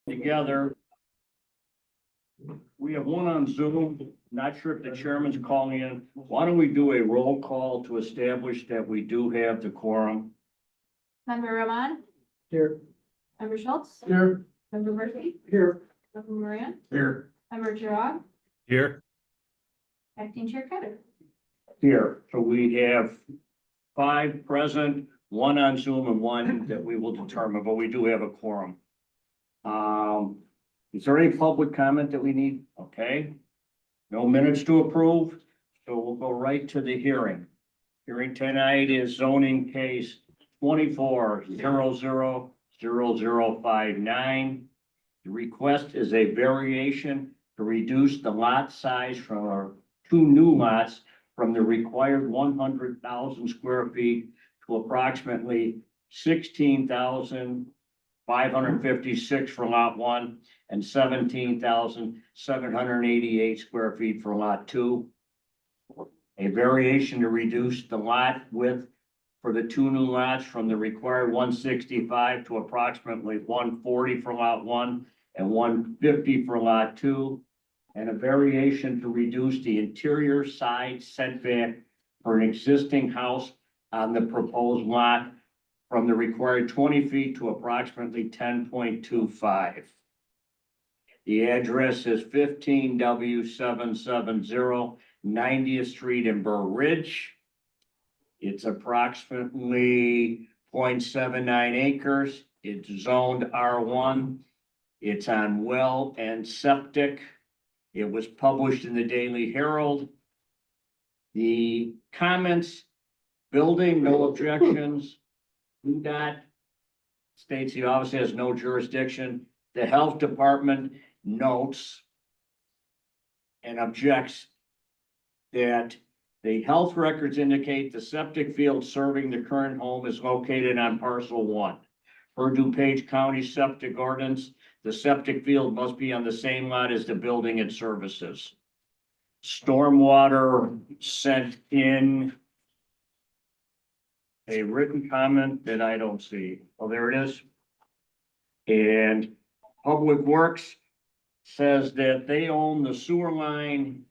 together. We have one on Zoom, not sure if the chairman's calling in. Why don't we do a roll call to establish that we do have the quorum? Member Roman, Here. Member Schultz, Here. Member Murphy, Here. Member Moran, Here. Member Gerard, Here. Acting Chair Cutter. Here, so we have 5 present, 1 on Zoom and 1 that we will determine, but we do have a quorum. Is there any public comment that we need? Okay. No minutes to approve, so we'll go right to the hearing. Hearing tonight is zoning case 24-000059. The request is a variation to reduce the lot size from our 2 new lots from the required 100,000 square feet to approximately 16,556 for lot 1 and 17,788 square feet for lot 2. A variation to reduce the lot width for the 2 new lots from the required 165 to approximately 140 for lot 1 and 150 for lot 2. And a variation to reduce the interior side setback for an existing house on the proposed lot from the required 20 feet to approximately 10.25. The address is 15W770 90th Street in Burr Ridge. It's approximately 0.79 acres. It's zoned R1. It's on well and septic. It was published in the Daily Herald. The comments, building, no objections. DuPage states the office has no jurisdiction. The health department notes and objects that the health records indicate the septic field serving the current home is located on parcel 1. Per DuPage County septic ordinance, the septic field must be on the same lot as the building and services. Stormwater sent in a written comment that I don't see. Oh, there it is. And Public Works says that they own the sewer line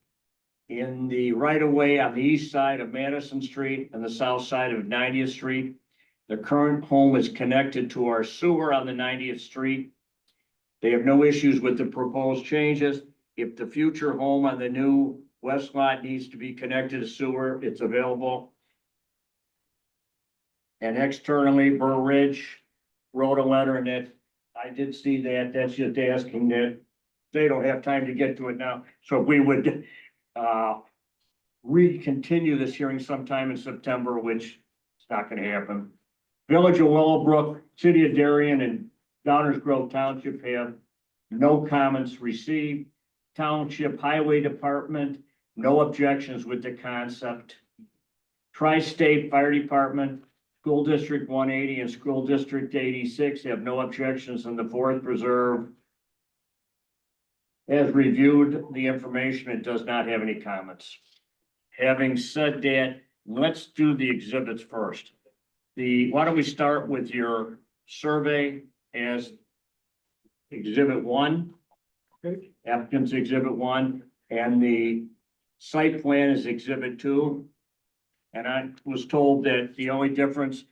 in the right of way on the east side of Madison Street and the south side of 90th Street. The current home is connected to our sewer on the 90th Street. They have no issues with the proposed changes. If the future home on the new west lot needs to be connected to sewer, it's available. And externally, Burr Ridge wrote a letter, and that I did see that. That's just asking that they don't have time to get to it now. So we would recontinue this hearing sometime in September, which is not going to happen. Village of Willowbrook, City of Darien, and Downers Grove Township have no comments received. Township Highway Department, no objections with the concept. Tri-State Fire Department, School District 180 and School District 86 have no objections, and the Forest Preserve has reviewed the information and does not have any comments. Having said that, let's do the exhibits first. Why don't we start with your survey as exhibit 1, Okay. applicant's exhibit 1, and the site plan is exhibit 2. And I was told that the only difference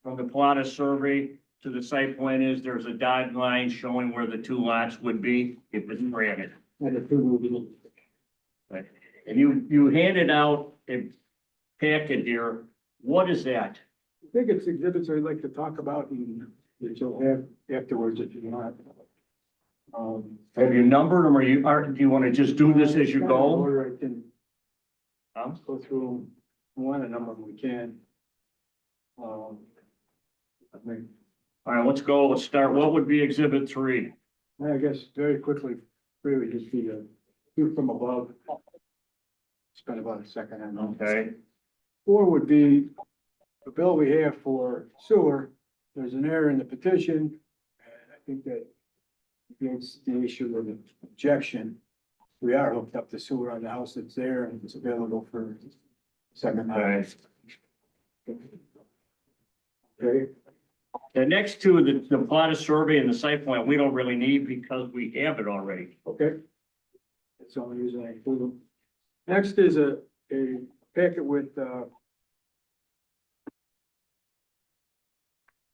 from the plot of survey to the site plan is there's a dotted line showing where the 2 lots would be if it's granted. Right. And you handed out a packet here. What is that? I think it's exhibits I'd like to talk about and that you'll have afterwards if you want. Have you numbered them, or do you want to just do this as you go? Order I can Huh? go through one, a number we can. I mean, All right, let's go. Let's start. What would be exhibit 3? I guess very quickly, really just be a view from above. Spend about a second on that. Okay. 4 would be the bill we have for sewer. There's an error in the petition, and I think that against the issue of objection. We are hooked up to sewer on the house that's there, and it's available for second Okay. house. Okay. The next two, the plot of survey and the site plan, we don't really need because we have it already. Okay. That's the only reason I include them. Next is a packet with,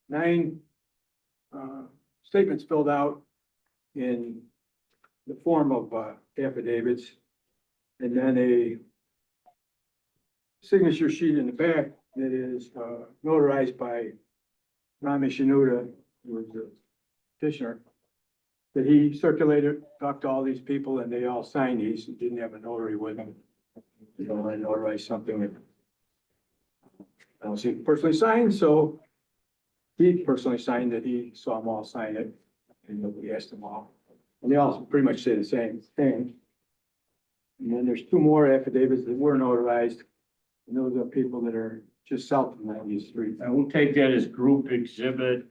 9, statements filled out in the form of, affidavits. And then a signature sheet in the back that is, notarized by Rami Shinuda, who was the petitioner, that he circulated, talked to all these people, and they all signed these, and didn't have a notary with them. They don't want to notarize something that I don't see personally signed, so he personally signed it, he saw them all sign it, and we asked them all. And they all pretty much say the same thing. And then there's 2 more affidavits that were notarized, and those are people that are just south of 90th Street. And we'll take that as group exhibit.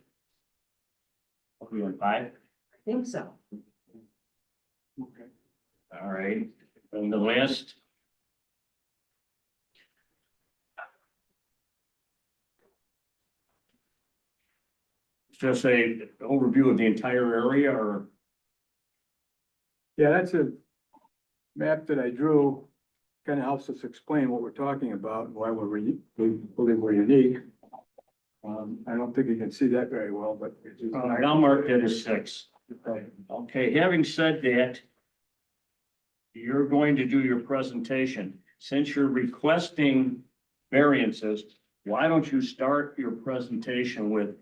What are we on 5? I think so. Okay. All right, and the last. Just a overview of the entire area or, Yeah, that's a map that I drew, kind of helps us explain what we're talking about and why we believe we're unique. I don't think you can see that very well, but. it's just- all right, I'll mark that as 6. Okay. Okay, having said that, you're going to do your presentation. Since you're requesting variances, why don't you start your presentation with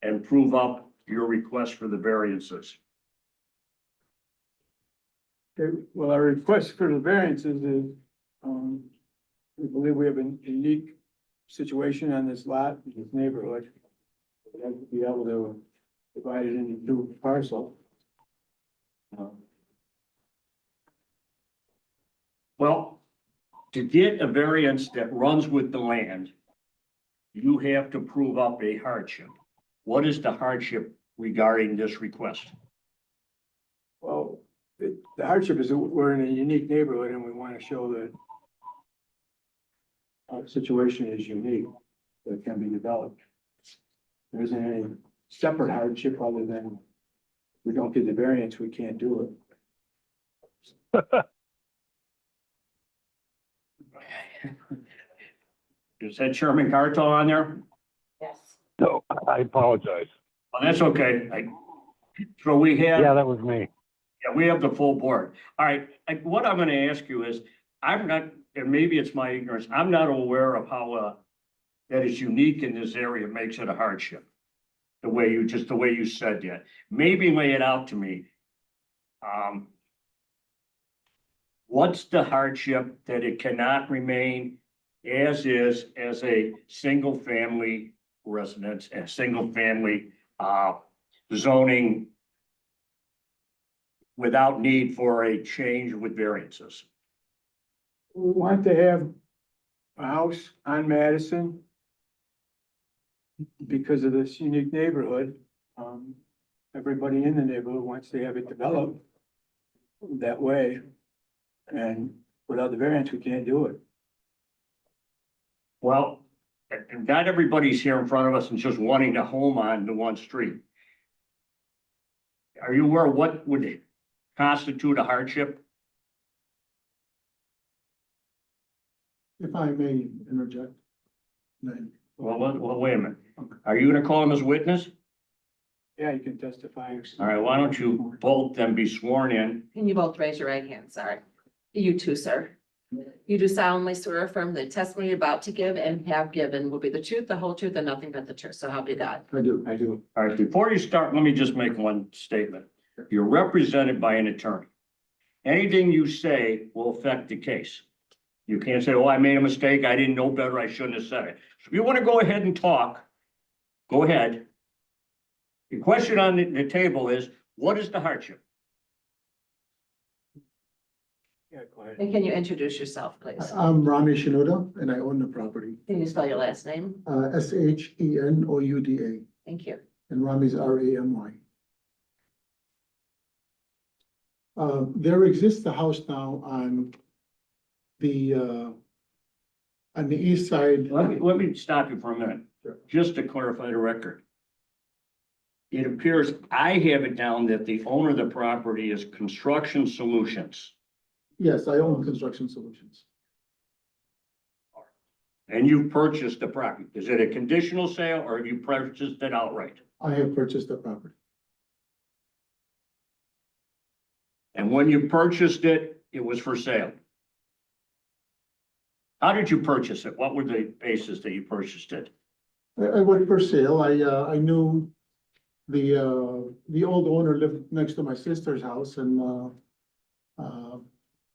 and prove up your request for the variances? Okay, well, our request for the variances is, we believe we have a unique situation on this lot, in this neighborhood. We have to be able to divide it into 2 parcels. Well, to get a variance that runs with the land, you have to prove up a hardship. What is the hardship regarding this request? Well, the hardship is that we're in a unique neighborhood and we want to show that our situation is unique, that can be developed. There isn't any separate hardship other than we don't get the variance, we can't do it. Is that Chairman Cartel on there? Yes. No, I apologize. Oh, that's okay. So we have. Yeah, that was me. Yeah, we have the full board. All right, what I'm gonna ask you is, I'm not, and maybe it's my ignorance, I'm not aware of how, that is unique in this area makes it a hardship. The way you said that. Maybe lay it out to me. What's the hardship that it cannot remain as is, as a single family residence and single family, zoning without need for a change with variances? We want to have a house on Madison because of this unique neighborhood. Everybody in the neighborhood wants to have it developed that way. And without the variance, we can't do it. Well, not everybody's here in front of us and just wanting a home on the one street. Are you aware of what would constitute a hardship? If I may interject. Well, wait a minute. Are you gonna call him as witness? Yeah, you can testify. All right, why don't you both then be sworn in? Can you both raise your right hand? Sorry. You too, sir. You do solemnly swear or affirm the testimony you're about to give and have given will be the truth, the whole truth, and nothing but the truth. So help you God. I do. All right, before you start, let me just make one statement. You're represented by an attorney. Anything you say will affect the case. You can't say, oh, I made a mistake, I didn't know better, I shouldn't have said it. So if you want to go ahead and talk, go ahead. The question on the table is, what is the hardship? Yeah, go ahead. And can you introduce yourself, please? I'm Rami Shinoda and I own the property. Can you spell your last name? Shenouda, Thank you. and Rami's Ramy. There exists a house now on the east side. Let me stop you for a minute, Sure. just to clarify the record. It appears I have it down that the owner of the property is Construction Solutions. Yes, I own Construction Solutions. And you purchased the property. Is it a conditional sale or have you purchased it outright? I have purchased the property. And when you purchased it, it was for sale. How did you purchase it? What were the basis that you purchased it? I went for sale. I knew the old owner lived next to my sister's house and,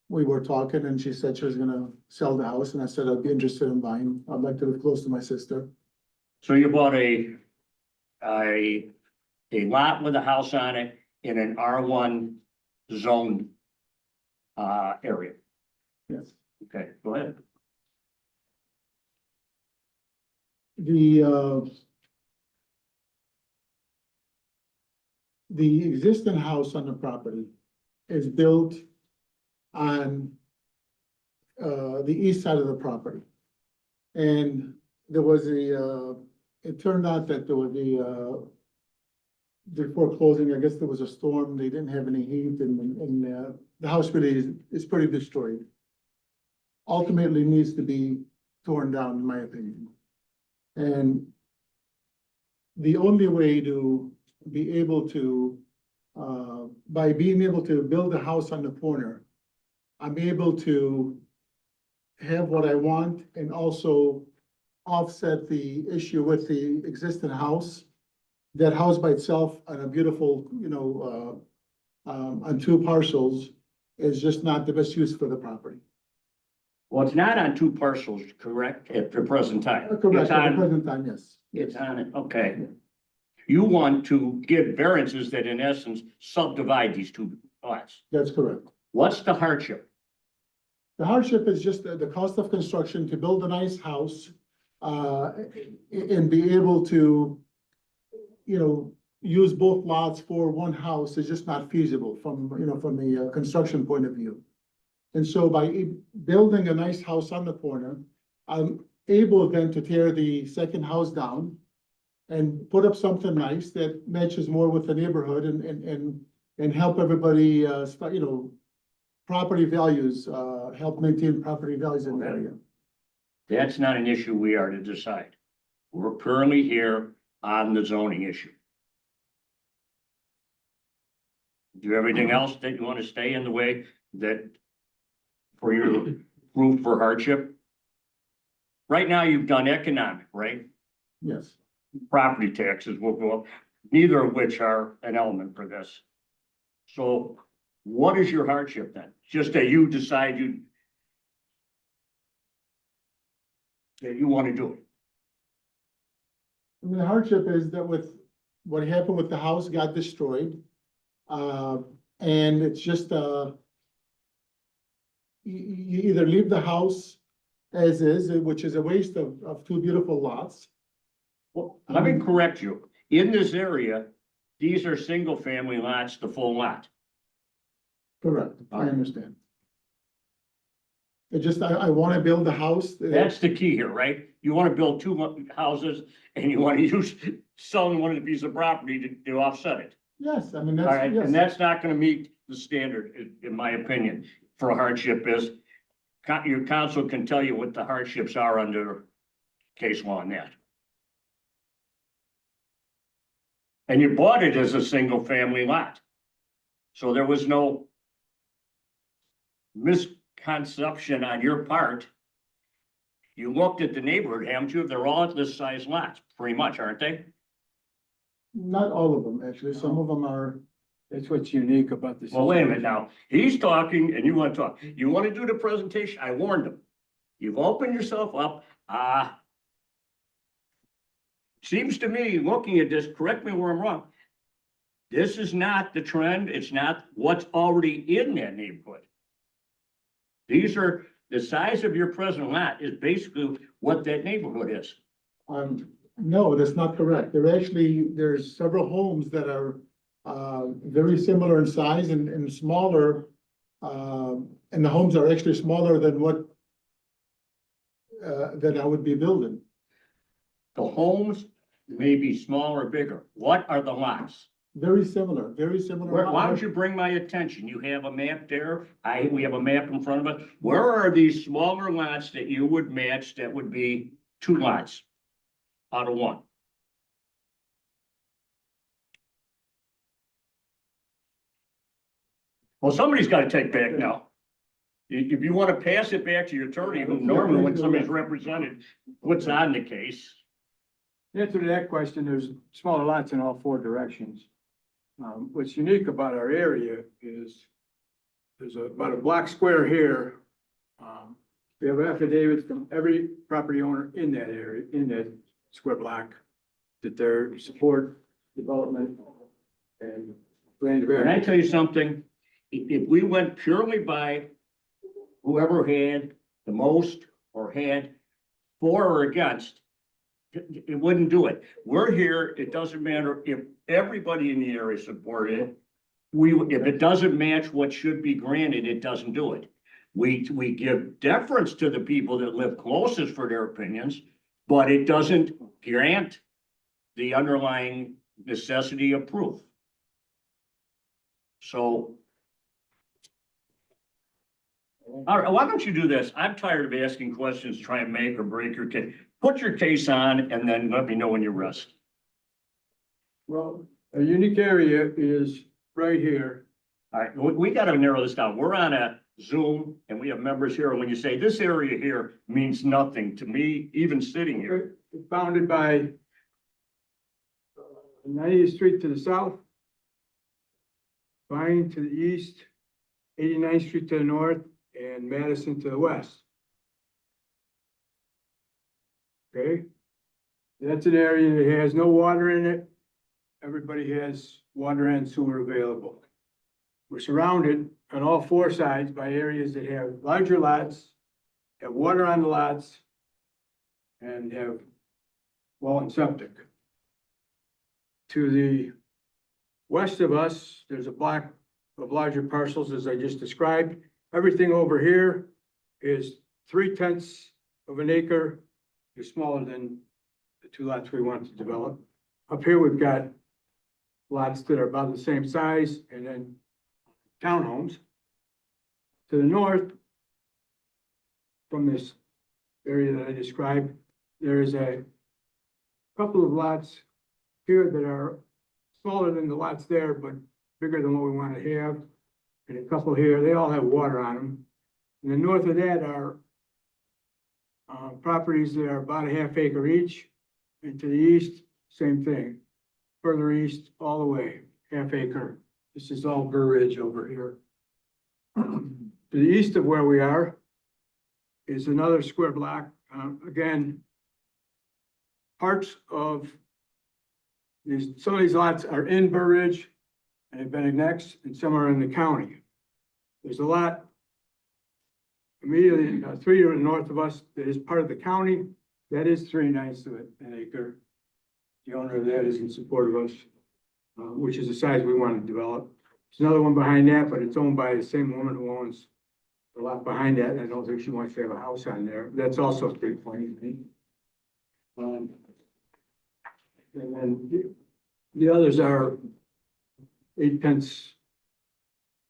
we were talking and she said she was gonna sell the house and I said I'd be interested in buying. I'd like to live close to my sister. So you bought a lot with a house on it in an R1 zone area. Yes. Okay, go ahead. The existing house on the property is built on the east side of the property. And there was it turned out that there was before closing, I guess there was a storm, they didn't have any heat and the house really is pretty destroyed. Ultimately needs to be torn down, in my opinion. And the only way to be able to, by being able to build a house on the corner, I'm able to have what I want and also offset the issue with the existing house. That house by itself on a beautiful, on two parcels is just not the best use for the property. Well, it's not on two parcels, correct, at the present time? Correct, It's at the on, present time, yes. it's on it, okay. You want to give variances that in essence subdivide these two lots. That's correct. What's the hardship? The hardship is just the cost of construction to build a nice house, and be able to, use both lots for one house is just not feasible from the construction point of view. And so by building a nice house on the corner, I'm able then to tear the second house down and put up something nice that matches more with the neighborhood and help everybody, property values, help maintain property values in the area. That's not an issue we are to decide. We're currently here on the zoning issue. Do you have anything else that you want to stay in the way that for your proof for hardship? Right now, you've done economic, right? Yes. Property taxes will go up, neither of which are an element for this. So what is your hardship then? Just that you decide that you want to do it. I mean, the hardship is that with what happened with the house got destroyed. And it's just, you either leave the house as is, which is a waste of two beautiful lots. Well, let me correct you. In this area, these are single family lots, the full lot. Correct, I understand. It just, I want to build a house. That's the key here, right? You want to build two houses and you want to use selling one of the pieces of property to offset it. Yes, I mean, All right, yes. and that's not gonna meet the standard, in my opinion, for a hardship is. Your counsel can tell you what the hardships are under case law on that. And you bought it as a single family lot. So there was no misconception on your part. You looked at the neighborhood, haven't you? They're all this size lots, pretty much, aren't they? Not all of them, actually. Some of them are, That's what's unique about this. Well, wait a minute now. He's talking and you want to talk. You want to do the presentation? I warned him. You've opened yourself up. Seems to me, looking at this, correct me where I'm wrong. This is not the trend. It's not what's already in that neighborhood. These are, the size of your present lot is basically what that neighborhood is. no, that's not correct. There's several homes that are very similar in size and smaller. And the homes are actually smaller than what that I would be building. The homes maybe smaller or bigger. What are the lots? Very similar, very similar. Why don't you bring my attention? You have a map there. We have a map in front of us. Where are these smaller lots that you would match that would be 2 lots out of 1? Well, somebody's gotta take back now. If you wanna pass it back to your attorney, who normally when somebody's represented, what's on the case? The answer to that question, there's smaller lots in all 4 directions. What's unique about our area is there's about a block square here. We have affidavits from every property owner in that area, in that square block, that their support development and land Can I variance. tell you something? If we went purely by whoever had the most or had for or against, it wouldn't do it. We're here, it doesn't matter if everybody in the area supported it. If it doesn't match what should be granted, it doesn't do it. We give deference to the people that live closest for their opinions, but it doesn't grant the underlying necessity of proof. So. All right, why don't you do this? I'm tired of asking questions, try and make or break your case. Put your case on and then let me know when you rest. Well, a unique area is right here. All right, we gotta narrow this down. We're on a Zoom and we have members here. And when you say this area here means nothing to me, even sitting here. Bounded by 90th Street to the south, Vine to the east, 89th Street to the north, and Madison to the west. Okay? That's an area that has no water in it. Everybody has water and sewer available. We're surrounded on all 4 sides by areas that have larger lots, have water on the lots, and have well and septic. To the west of us, there's a block of larger parcels, as I just described. Everything over here is 3/10 of an acre, is smaller than the 2 lots we want to develop. Up here, we've got lots that are about the same size, and then townhomes. To the north, from this area that I described, there is a couple of lots here that are smaller than the lots there, but bigger than what we want to have. And a couple here, they all have water on them. And then north of that are properties that are about a half acre each. And to the east, same thing. Further east, all the way, half acre. This is all Burr Ridge over here. To the east of where we are is another square block. Again, parts of some of these lots are in Burr Ridge and have been annexed, and some are in the county. There's a lot immediately 3 to the north of us that is part of the county. That is 3/9 of an acre. The owner of that is in support of us, which is the size we want to develop. There's another one behind that, but it's owned by the same woman who owns the lot behind that. And I don't think she wants to have a house on there. That's also 3.8. And then the others are 8/10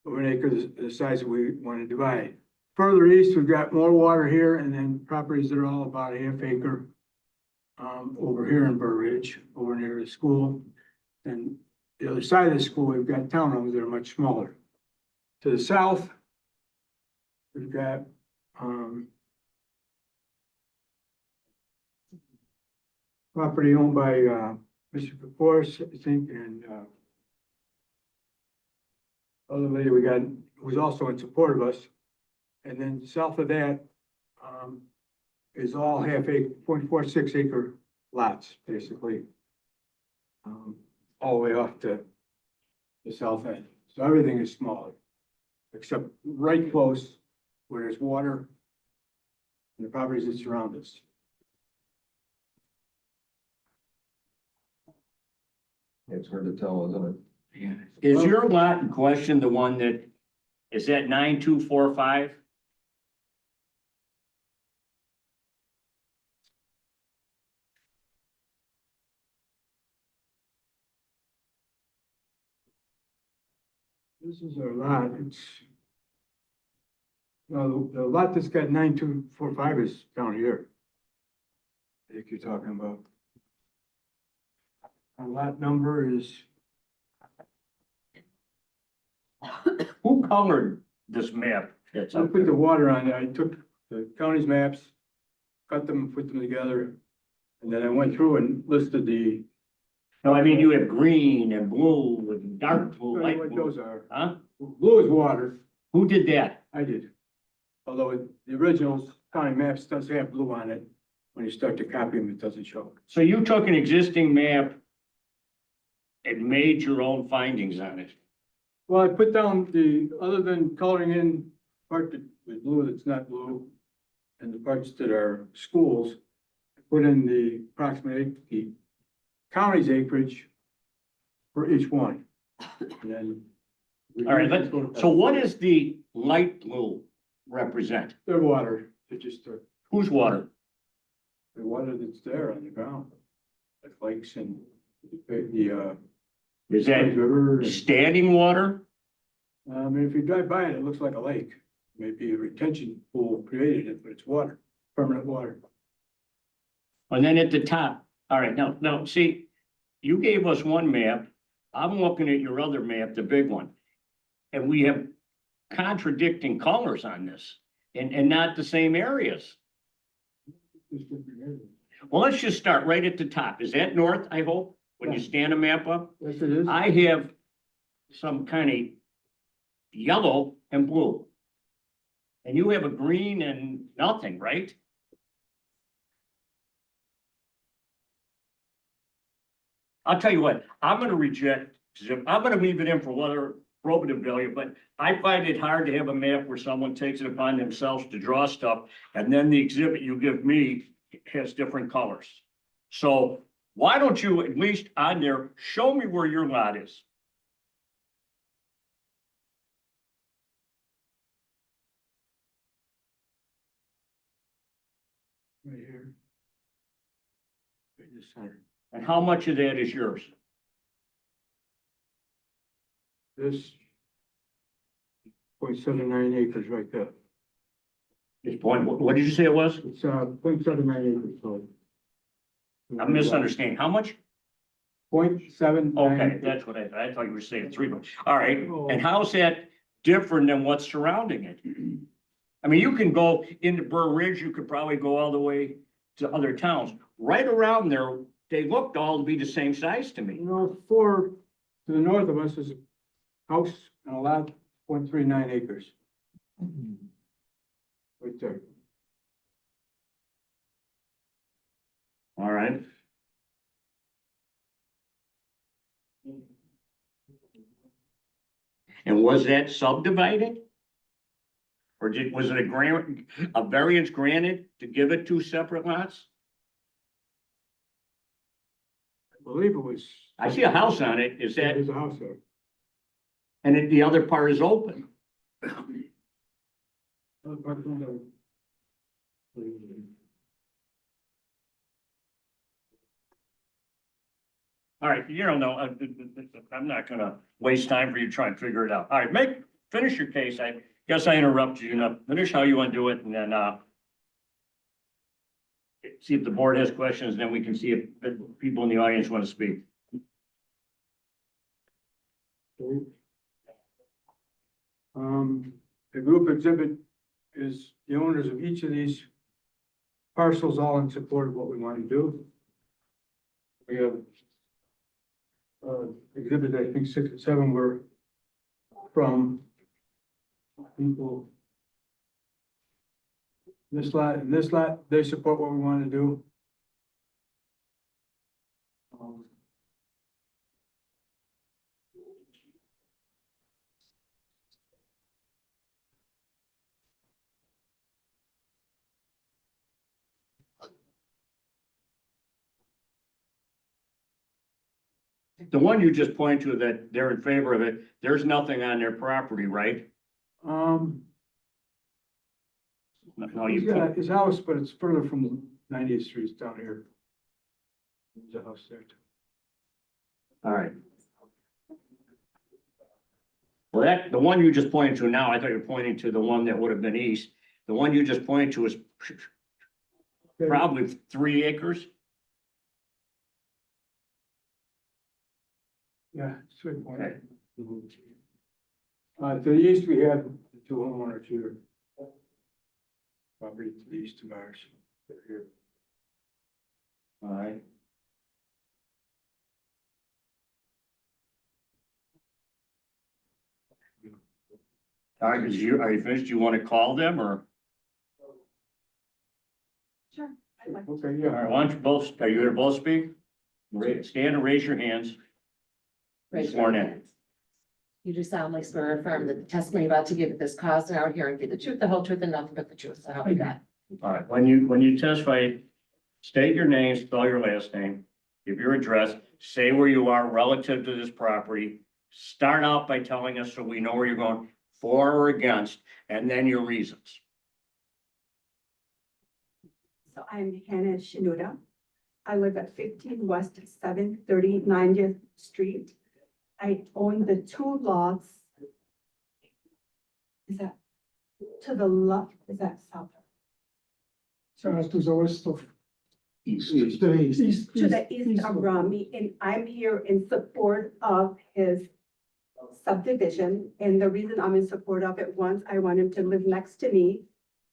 of an acre, the size that we want to divide. Further east, we've got more water here, and then properties that are all about a half acre over here in Burr Ridge, over near the school. And the other side of the school, we've got townhomes that are much smaller. To the south, we've got property owned by Mr. Forrest, I think, and other lady we got who's also in support of us. And then south of that is all half acre, 0.46 acre lots, basically. All the way off to the south end. So everything is smaller, except right close where there's water and the properties that surround us. It's hard to tell, isn't it? Is your lot in question the one that, is that 9245? This is a lot, it's. No, the lot that's got 9245 is down here. I think you're talking about. Our lot number is, Who colored this map that's I up put the there? water on it, I took the county's maps, cut them, put them together. And then I went through and listed the, No, I mean, you have green and blue and dark blue, light what blue. those are. Huh? Blue is water, Who did that? I did. Although the originals, county maps does have blue on it, when you start to copy them, it doesn't show. So you took an existing map and made your own findings on it. Well, I put down the, other than coloring in part that was blue that's not blue, and the parts that are schools, I put in the approximate, the county's acreage for each one. And then. All right, so what does the light blue represent? Their water, it just, Whose water? the water that's there on the ground, like lakes and the, Is that river. and- standing water? I mean, if you drive by it, it looks like a lake. Maybe a retention pool created it, but it's water, permanent water. And then at the top, all right, now, see, you gave us one map. I'm looking at your other map, the big one. And we have contradicting colors on this and not the same areas. Just different areas. Well, let's just start right at the top. Is that north, I hope, when you Yeah. stand a map up? Yes, it is. I have some kind of yellow and blue. And you have a green and nothing, right? I'll tell you what, I'm gonna reject, I'm gonna leave it in for whether probative value, but I find it hard to have a map where someone takes it upon themselves to draw stuff, and then the exhibit you give me has different colors. So why don't you, at least on there, show me where your lot is? Right here. Right in the center. And how much of that is yours? This 0.79 acres right there. This point, what did you say it was? It's 0.79 acres, so. I'm misunderstanding. How much? 0.79. Okay, that's what I thought you were saying three, but, all right. And how's that different than what's surrounding it? I mean, you can go into Burr Ridge, you could probably go all the way to other towns. Right around there, they looked all to be the same size to me. You know, to the north of us is a house and a lot, 0.39 acres. Right there. All right. And was that subdivided? Or was it a variance granted to give it two separate lots? I believe it was. I see a house on it. Is that, There's a house there. and the other part is open? All right, you don't know, I'm not gonna waste time for you trying to figure it out. All right, finish your case. I guess I interrupted you. Now, finish how you want to do it and then, see if the board has questions, then we can see if people in the audience want to speak. The group exhibit is the owners of each of these parcels all in support of what we want to do. We have exhibit, I think 6 and 7 were from people. This lot and this lot, they support what we want to do. The one you just point to that they're in favor of it, there's nothing on their property, right? No, He's you, got his house, but it's further from 90th Street, it's down here. There's a house there too. all right. Well, that, the one you just pointed to now, I thought you were pointing to the one that would have been east. The one you just pointed to is probably 3 acres. Yeah, it's 3.8. Okay. To the east, we have the two homeowners here. Probably to the east of ours. They're here. All right. All right, are you finished? You want to call them or? Sure. I'd like to. Okay, All yeah. right, why don't you both, are you gonna both speak? Stand and raise your hands. Raise your Sworn in. hands. You do solemnly swear or affirm that the testimony you're about to give at this cause and our hearing be the truth, the whole truth, and nothing but the truth, so help you God. All right, when you testify, state your name, spell your last name, give your address, say where you are relative to this property. Start out by telling us so we know where you're going, for or against, and then your reasons. So I'm Hannah Shinuda. I live at 15 West 730 90th Street. I own the 2 lots. Is that to the left? Is that south? So to the west of. East. To the east. To the east of Rami, and I'm here in support of his subdivision. And the reason I'm in support of it, once, I want him to live next to me.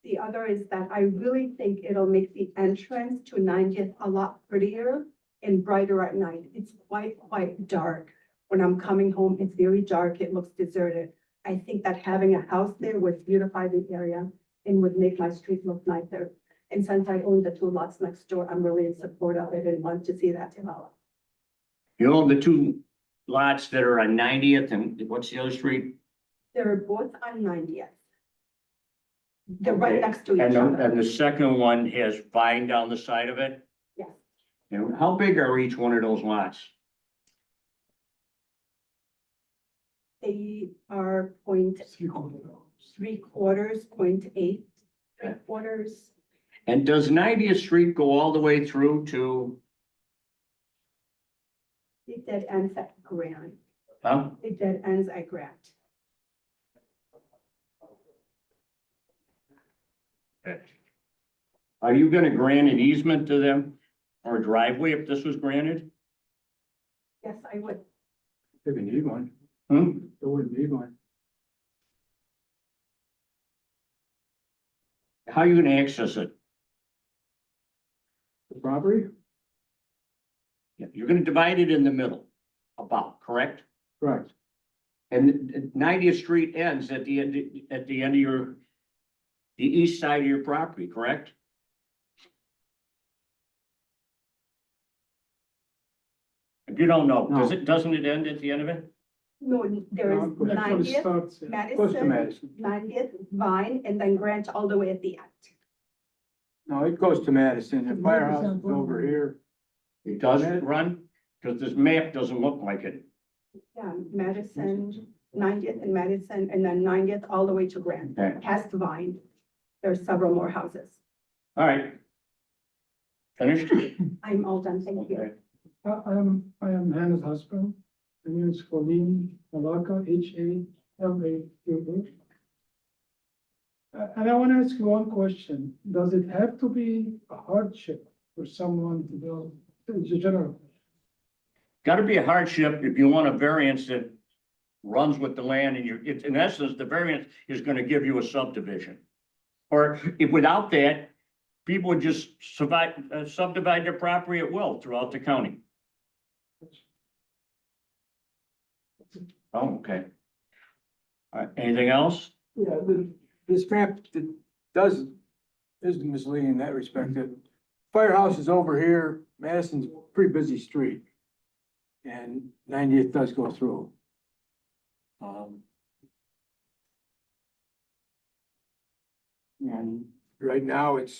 The other is that I really think it'll make the entrance to 90th a lot prettier and brighter at night. It's quite dark. When I'm coming home, it's very dark. It looks deserted. I think that having a house there would beautify the area and would make my street look nicer. And since I own the 2 lots next door, I'm really in support of it and want to see that develop. You own the 2 lots that are on 90th and what's the other street? They're both on 90th. They're right Okay. next to each And other. the second one has vine down the side of it? Yes. And how big are each one of those lots? They are 0.75, 0.8, 3/4. And does 90th Street go all the way through to, It dead ends at Grant. huh? It dead ends at Grant. Are you gonna grant an easement to them or a driveway if this was granted? Yes, I would. If you need one, Hmm? there wouldn't need one. How are you gonna access it? The property? Yeah, you're gonna divide it in the middle, about, correct? Correct. And 90th Street ends at the end of the east side of your property, correct? If you don't know, doesn't it end at the end of it? No, there is No, Actually 90th, starts, Close to Madison, Madison. 90th, Vine, and then Grant all the way at the end. No, it goes to Madison. The firehouse is over here. It doesn't run, because this map doesn't look like it. Yeah, Madison, 90th and Madison, and then 90th all the way to Grant, Okay, past Vine. There's several more houses. all right. Finished? I'm all done, thank you. Okay. I am Hannah's husband. My name is Colleen Malaka, Halaka. And I want to ask you one question. Does it have to be a hardship for someone to build? It's a general. Got to be a hardship if you want a variance that runs with the land and it's in essence, the variance is going to give you a subdivision. Or if without that, people would just subdivide their property at will throughout the county. Oh, okay. All right, anything else? Yeah, this map is misleading in that respect. The firehouse is over here. Madison's a pretty busy street. And 90th does go through. And right now it's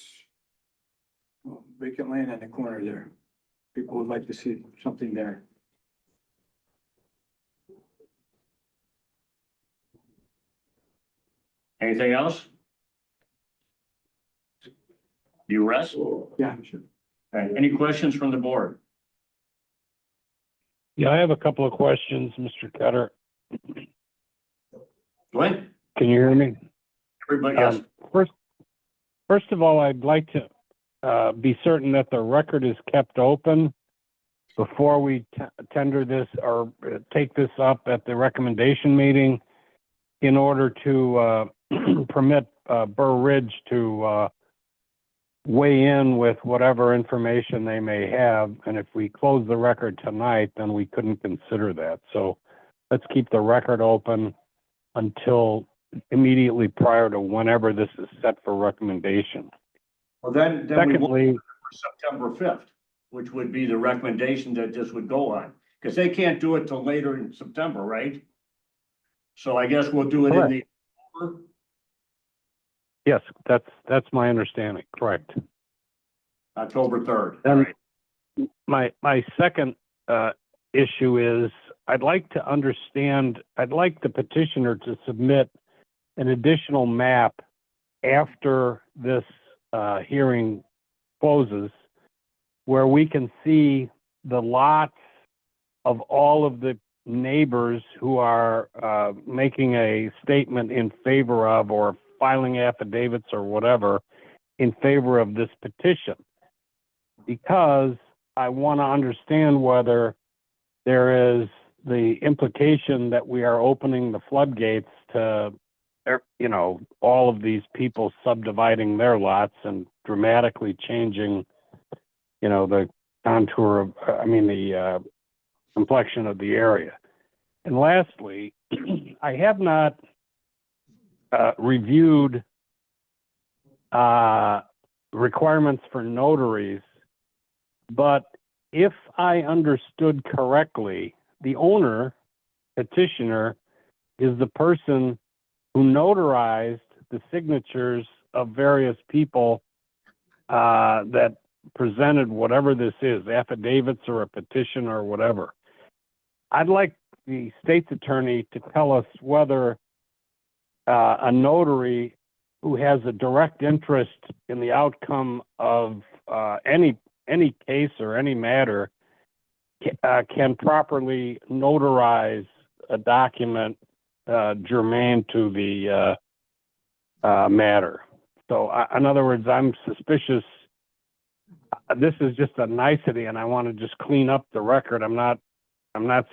vacant land on the corner there. People would like to see something there. Anything else? You rest? Yeah, sure. Okay, any questions from the board? Yeah, I have a couple of questions, Mr. Cutter. Glenn, Can you hear me? everybody, yes, First of all, I'd like to be certain that the record is kept open before we tender this or take this up at the recommendation meeting in order to permit Burr Ridge to weigh in with whatever information they may have. And if we close the record tonight, then we couldn't consider that. So let's keep the record open until immediately prior to whenever this is set for recommendation. well, then we will Secondly, for September 5th, which would be the recommendation that this would go on, because they can't do it till later in September, right? So I guess we'll do it in the, yes, that's my understanding, correct. October 3rd. Then- All right. My second issue is I'd like the petitioner to submit an additional map after this hearing closes, where we can see the lots of all of the neighbors who are making a statement in favor of or filing affidavits or whatever in favor of this petition. Because I want to understand whether there is the implication that we are opening the floodgates to, you know, all of these people subdividing their lots and dramatically changing, you know, the contour of, the complexion of the area. And lastly, I have not reviewed requirements for notaries, but if I understood correctly, the owner, petitioner, is the person who notarized the signatures of various people that presented whatever this is, affidavits or a petition or whatever. I'd like the state's attorney to tell us whether a notary who has a direct interest in the outcome of any case or any matter can properly notarize a document germane to the matter. So in other words, I'm suspicious. This is just a nicety, and I want to just clean up the record. I'm not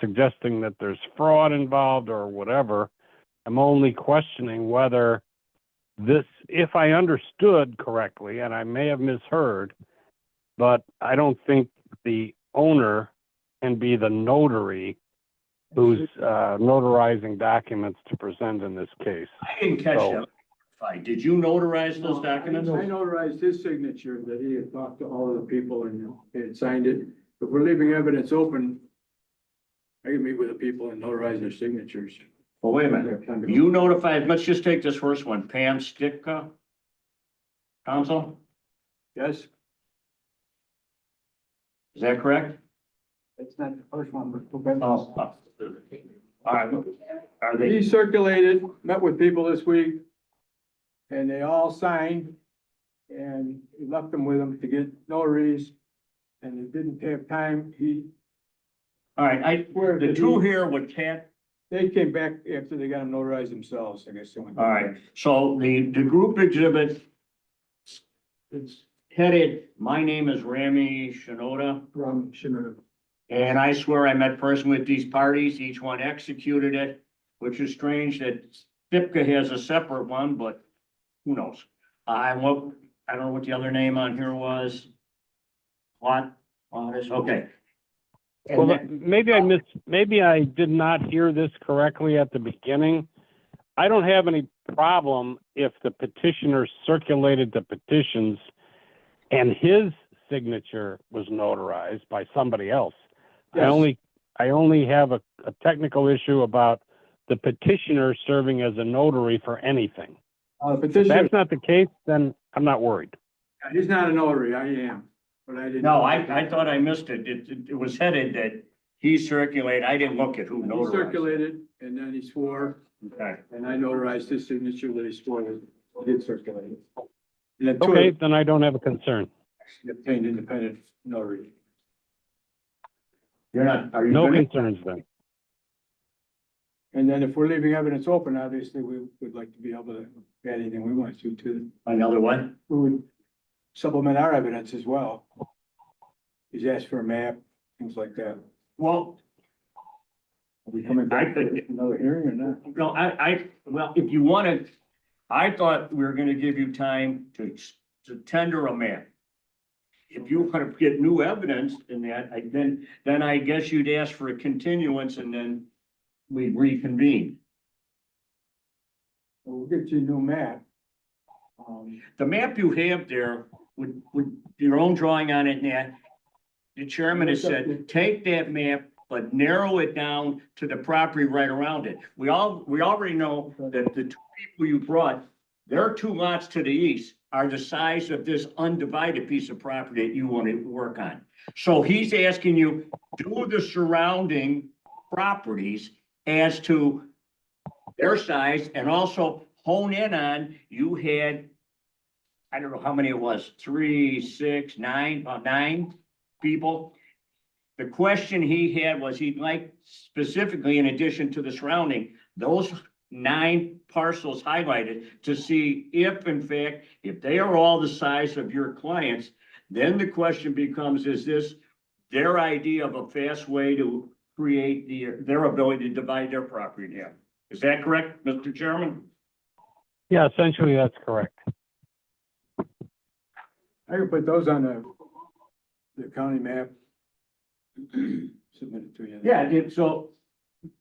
suggesting that there's fraud involved or whatever. I'm only questioning whether this, if I understood correctly, and I may have misheard, but I don't think the owner can be the notary who's notarizing documents to present in this case. I didn't catch So- that. Did you notarize those documents? I notarized his signature that he had talked to all of the people and had signed it. If we're leaving evidence open, I can meet with the people and notarize their signatures. Well, wait a minute. You notified, let's just take this first one, Pam Sticka, counsel, Yes, is that correct? that's not the first one, but. Oh, all right. Are they, He circulated, met with people this week, and they all signed, and he left them with him to get notaries, and they didn't have time. all right, the two here with Cat, They came back after they got them notarized themselves, I guess. all right, so the group exhibit, it's headed, my name is Rami Shinoda, From Shinoda. and I swear I met personally with these parties, each one executed it, which is strange that Stipka has a separate one, but who knows? I don't know what the other name on here was. What? Okay. And Well, then- maybe I did not hear this correctly at the beginning. I don't have any problem if the petitioner circulated the petitions and his signature was notarized by somebody else. Yes. I only have a technical issue about the petitioner serving as a notary for anything. If Petitioner, that's not the case, then I'm not worried. he's not a notary, I am, but I didn't. No, I thought I missed it. It was headed that he circulated. I didn't look at who He notarized. circulated, and then he swore, Okay. and I notarized his signature that he swore that he did circulate. And then two Okay, of then I don't have a concern. them obtained independent notary. You're not, are you No finished? concerns then. And then if we're leaving evidence open, obviously, we would like to be able to add anything we want to. Another one? We would supplement our evidence as well. He's asked for a map, things like that. Well, Are we coming back for another hearing or not? no, well, if you wanted, I thought we were gonna give you time to tender a map. If you want to get new evidence in that, then I guess you'd ask for a continuance and then we'd reconvene. We'll get you a new map. The map you have there with your own drawing on it, and that, the chairman has said, take that map, but narrow it down to the property right around it. We already know that the two people you brought, their two lots to the east are the size of this undivided piece of property that you want to work on. So he's asking you, do the surrounding properties as to their size and also hone in on, you had, I don't know how many it was, 3, 6, 9, about 9 people. The question he had was he'd like specifically, in addition to the surrounding, those 9 parcels highlighted to see if in fact, if they are all the size of your clients, then the question becomes, is this their idea of a fast way to create their ability to divide their property in half? Is that correct, Mr. Chairman? Yeah, essentially that's correct. I can put those on the county map. Submit it to you. Yeah, so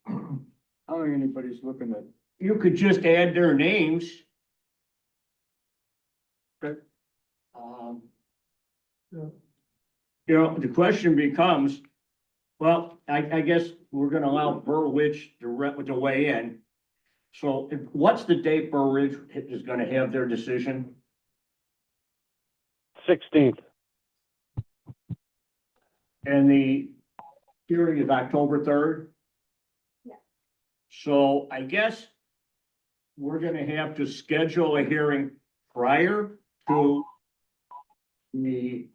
I don't think anybody's looking at. you could just add their names. Okay. You know, the question becomes, well, I guess we're gonna allow Burr Ridge to weigh in. So what's the date Burr Ridge is gonna have their decision? 16th. And the hearing is October 3rd? Yeah. So I guess we're gonna have to schedule a hearing prior to the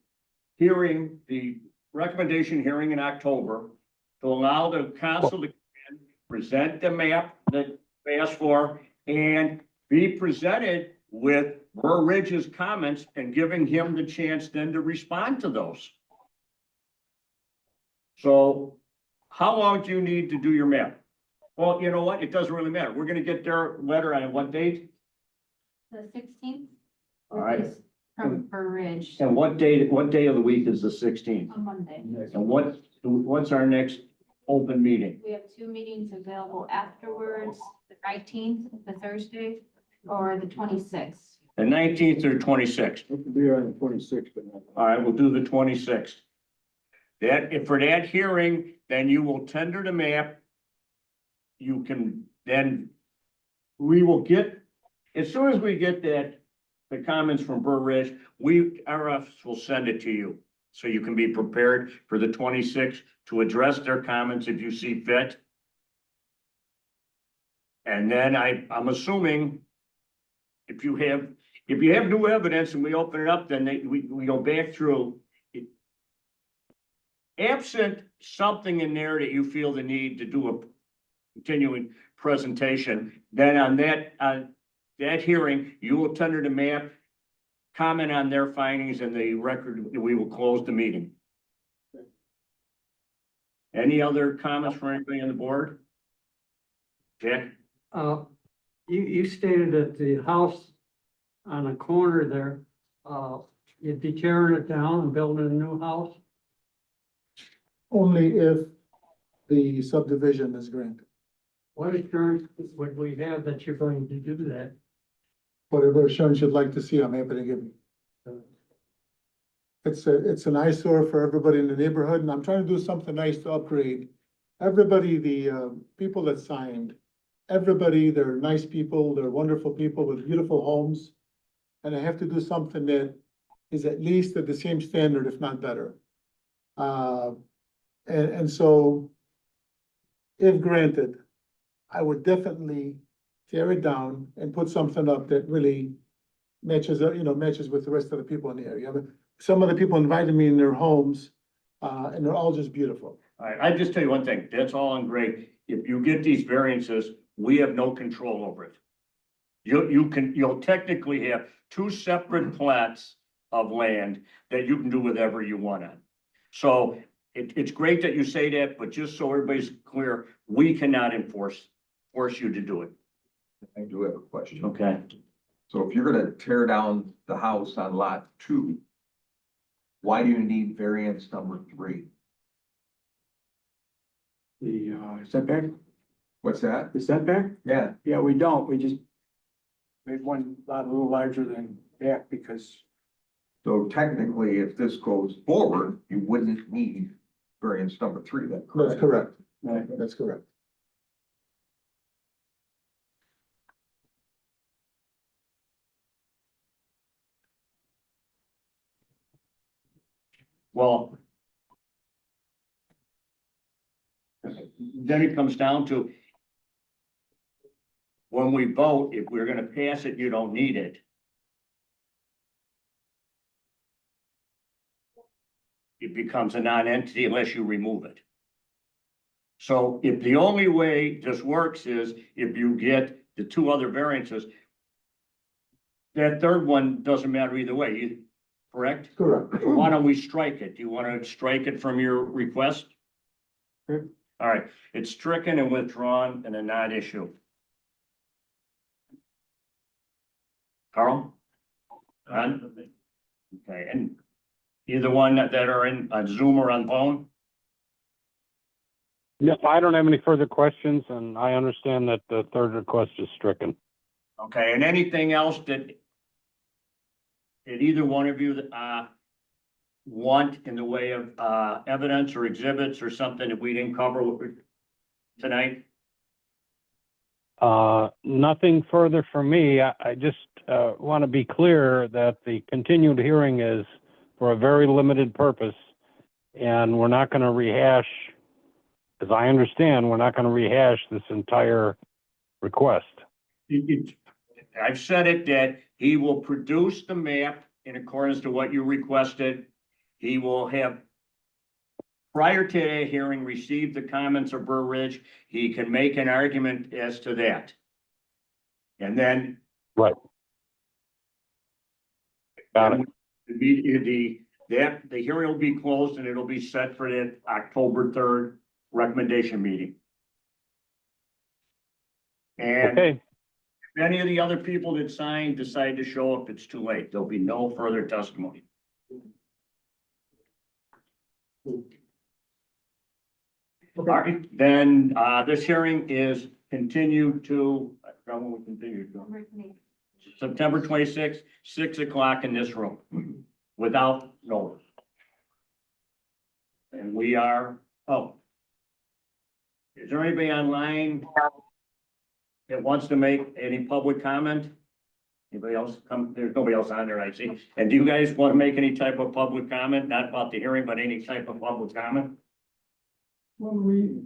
hearing, the recommendation hearing in October, to allow the council to present the map that they asked for and be presented with Burr Ridge's comments and giving him the chance then to respond to those. So how long do you need to do your map? Well, you know what? It doesn't really matter. We're gonna get their letter on what date? The 16th. All right. From Burr Ridge And what day of the week is the 16th? on Monday. And what's our next open meeting? We have 2 meetings available afterwards, the 19th, the Thursday, or the 26th. The 19th or 26th? It could be on the 26th, but not. All right, we'll do the 26th. If for that hearing, then you will tender the map. You can then, we will get, as soon as we get the comments from Burr Ridge, our office will send it to you. So you can be prepared for the 26th to address their comments if you see fit. And then I'm assuming if you have new evidence and we open it up, then we go back through. Absent something in there that you feel the need to do a continuing presentation, then on that hearing, you will tender the map, comment on their findings and the record, we will close the meeting. Any other comments from anybody on the board? Jack? You stated that the house on the corner there, you'd be tearing it down and building a new house? Only if the subdivision is granted. What assurance would we have that you're going to do that? Whatever assurance you'd like to see, I'm happy to give you. It's an eyesore for everybody in the neighborhood, and I'm trying to do something nice to upgrade. Everybody, the people that signed, everybody, they're nice people, they're wonderful people with beautiful homes. And I have to do something that is at least at the same standard, if not better. And so, if granted, I would definitely tear it down and put something up that really matches, matches with the rest of the people in the area. Some of the people invited me in their homes, and they're all just beautiful. All right, I just tell you one thing, that's all and great. if you get these variances, we have no control over it. You'll technically have two separate plats of land that you can do whatever you want on. So it's great that you say that, but just so everybody's clear, we cannot force you to do it. I do have a question. Okay. So if you're gonna tear down the house on lot 2, why do you need variance number 3? The setback, What's that? the setback? Yeah, Yeah, we don't. We just made one lot a little larger than that because so technically, if this goes forward, you wouldn't need variance number 3 then. That's correct. Right. That's correct. Well, then it comes down to when we vote, if we're gonna pass it, you don't need it. It becomes a non-entity unless you remove it. So if the only way this works is if you get the 2 other variances, that third one doesn't matter either way, correct? Correct. So why don't we strike it? Do you want to strike it from your request? Sure. All right, it's stricken and withdrawn and a non-issue. Carl? None? Okay, and either one that are in on Zoom or on phone? No, I don't have any further questions, and I understand that the third request is stricken. Okay, and anything else that either one of you want in the way of evidence or exhibits or something that we didn't cover tonight? Nothing further from me. I just want to be clear that the continued hearing is for a very limited purpose, and we're not going to rehash, as I understand, we're not going to rehash this entire request. I've said it that he will produce the map in accordance to what you requested. He will have, prior to the hearing, received the comments of Burr Ridge. He can make an argument as to that. And then. Right. Got it. The hearing will be closed and it'll be set for the October 3rd recommendation meeting. And Okay. if any of the other people that signed decide to show up, it's too late. There'll be no further testimony. All right, then, this hearing is continued to, when we continue to, September 26th, 6 o'clock in this room, without notice. And we are, is there anybody online that wants to make any public comment? Anybody else come? There's nobody else on there, I see. And do you guys want to make any type of public comment, not about the hearing, but any type of public comment? Well, we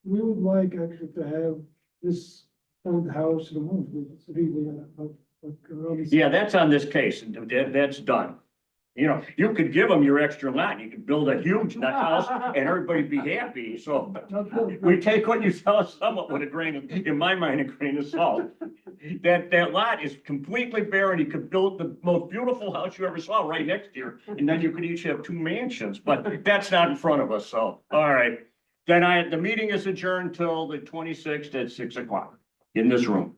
would like actually to have this old house removed. It's really, really. Yeah, that's on this case, and that's done. You know, you could give them your extra lot, you could build a huge nut house and everybody'd be happy, so. We take what you tell us somewhat with a grain of, in my mind, a grain of salt. That lot is completely barren, you could build the most beautiful house you ever saw right next to you, and then you could each have 2 mansions, but that's not in front of us, so, all right. Then the meeting is adjourned till the 26th at 6 o'clock in this room.